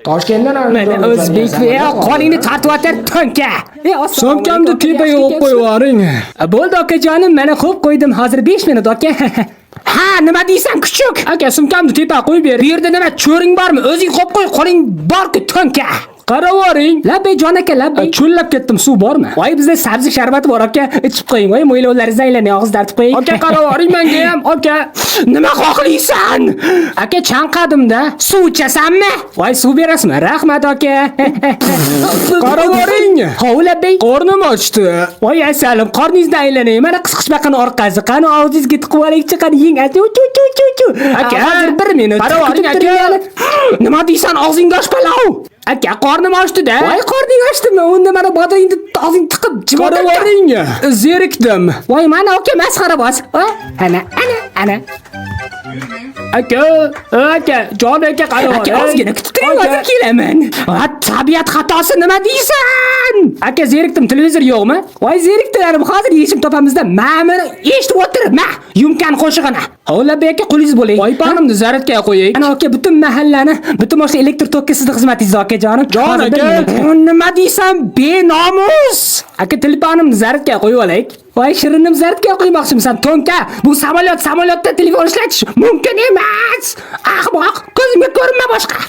Toshkentdan Mana o'zbek qoningni tortyapti tonka. Sumkamni tepaga qo'yib qo'yvoring. Bo'ldi akajonim, mana qo'yib qo'ydim. Hozir 5 minut aka. Ha, nima deysan kuchuk? Aka, sumkamni tepaga qo'yib ber. Bu yerda nima cho'ring bormi? O'zing qo'yib qo'y, qo'ling bor-ku tonka. Qaravoring. Labbay jon aka, labbay. Cho'llab ketdim, suv bormi? Voy, bizda sabzi sharbati bor aka. Ichib qo'ying. Voy, mo'ylovlaringizni aylanay, og'iz dartib qo'ying. Aka, qaravoring menga ham. Aka, nima xohlaysan? Aka, chanqadim-da. Suv ichasanmi? Voy, suv berasizmi? Rahmat aka. qaravoring. Hovlabbay. Qornim ochdi. Voy, asalim, qorningizni aylanay. Mana qisqichbaqani orqasi. Qani og'zingizga tiqib oling, chiqadi yeng. Aka, hozir 1 minut. Qaravoring aka. Nima deysan? Og'zingga osh palov. Aka, qornim ochdi-da. Voy, qorning ochdimi? Unda mana bodringni og'zing tiqib jimoq. Qaravoring. Zerikdim. Voy, mana aka masxara bos. Ana. Aka, jon aka qaravoring. Aka, ozgina kutib turing, hozir kelaman. Tabiat xatosi nima deysan? Aka, zerikdim, televizor yo'qmi? Voy, zerikdim, hozir yechim topamizda. Mana eshitib o'tirib, yumkan qo'shig'ini. Hovlabbay aka, qo'lingiz bo'ling. Voy, panimni zaryadga qo'ying. Ana aka, butun mahallani, butun boshqa elektr tokka sizning xizmatingizda akajonim. Jon aka. Nima deysan? Benomus. Aka, telefonimni zaryadga qo'yib olaylik. Voy, shirinnim zaryadga qo'ymoqchimisan, tonka? Bu samolyotda telefon ishlatish mumkin emas. Ahmoq, ko'zimga ko'rinma boshqa.